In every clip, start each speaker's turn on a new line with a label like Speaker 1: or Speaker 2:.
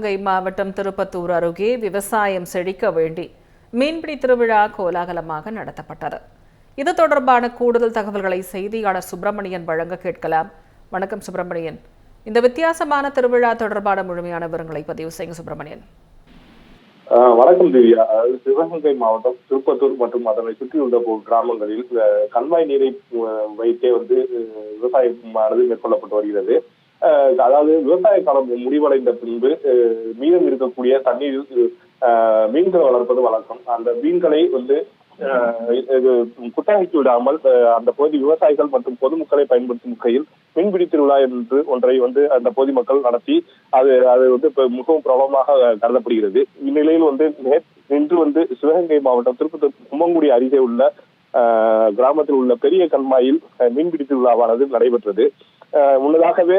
Speaker 1: சிவகங்கை மாவட்டம் திருப்பத்தூர் அருகே விவசாயம் செழிக்க வேண்டி மீன்பிடி திருவிழா கோலாகலமாக நடத்தப்பட்டது. இது தொடர்பான கூடுதல் தகவல்களை செய்தியாளர் சுப்பிரமணியன் வழங்க கேட்கலாம். வணக்கம் சுப்பிரமணியன், இந்த வித்தியாசமான திருவிழா தொடர்பான முழுமையான விவரங்களை பதிவு செய்யுங்க சுப்பிரமணியன்.
Speaker 2: வணக்கம் திவ்யா. சிவகங்கை மாவட்டம் திருப்பத்தூர் மற்றும் அதனை சுற்றியுள்ள கிராமங்களில் கண்மாய் நீரை வைத்தே விவசாயமானது மேற்கொள்ளப்பட்டு வருகிறது. அதாவது விவசாய காலம் முடிவடைந்த பின்பு மீதம் இருக்கக்கூடிய தண்ணீரில் மீன்களை வளர்ப்பது வழக்கம். அந்த மீன்களை குத்தகைக்கு விடாமல் அந்த பகுதி விவசாயிகள் மற்றும் பொதுமக்களை பயன்படுத்தும் வகையில் மீன்பிடி திருவிழா என்று ஒன்றை அந்த பகுதி மக்கள் நடத்தி அது மிகவும் பிரபலமாக கருதப்படுகிறது. இந்நிலையில் இன்று சிவகங்கை மாவட்டம் திருப்பத்தூர் கும்மங்குடி அருகே உள்ள கிராமத்தில் உள்ள பெரிய கண்மாயில் மீன்பிடி திருவிழாவானது நடைபெற்றது. முன்னதாகவே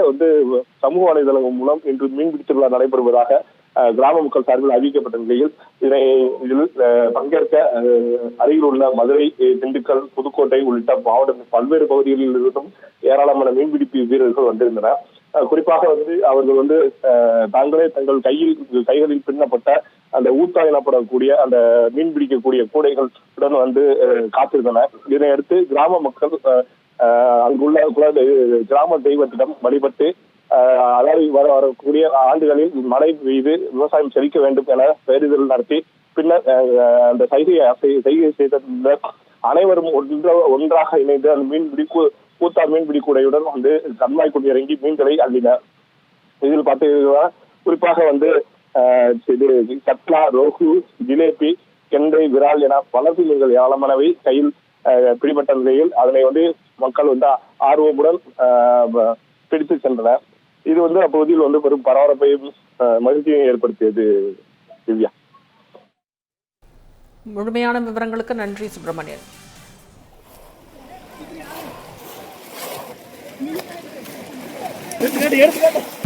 Speaker 2: சமூக வலைதளங்கள் மூலம் இன்று மீன்பிடி திருவிழா நடைபெறுவதாக கிராம மக்கள் சார்பில் அறிவிக்கப்பட்ட நிலையில் இதில் பங்கேற்க அருகில் உள்ள மதுரை, திண்டுக்கல், புதுக்கோட்டை உள்ளிட்ட மாவட்டத்தின் பல்வேறு பகுதிகளில் இருந்தும் ஏராளமான மீன்பிடிப்பு வீரர்கள் வந்திருந்தனர். குறிப்பாக அவர்கள் தாங்களே தங்கள் கைகளில் பின்னப்பட்ட அந்த ஊத்தா எனப்படக்கூடிய அந்த மீன் பிடிக்கக்கூடிய கூடைகளுடன் காத்திருந்தனர். இதனையடுத்து கிராம மக்கள் அங்குள்ள கிராம தெய்வத்திடம் வழிபட்டு அதாவது வரக்கூடிய ஆண்டுகளில் மழை பெய்து விவசாயம் செழிக்க வேண்டும் என வேண்டுதல் நடத்தி பின்னர் அந்த செய்கை செய்த அனைவரும் ஒன்றாக இணைந்து அந்த கூத்தா மீன்பிடி கூடையுடன் கண்மாய் கொண்டு இறங்கி மீன்களை அள்ளினர். இதில் பார்த்தீங்கன்னா குறிப்பாக கட்லா, ரோகு, ஜிலேபி, கெண்டை, விரால் என பல மீன்கள் ஏராளமானவை கையில் பிடிபட்ட நிலையில் அதனை மக்கள் ஆர்வமுடன் பிடித்து சென்றனர். இது அப்பகுதியில் பெரும் பரபரப்பையும் மகிழ்ச்சியையும் ஏற்படுத்தியது. திவ்யா,
Speaker 1: முழுமையான விவரங்களுக்கு நன்றி சுப்பிரமணியன்.
Speaker 3: எடுத்து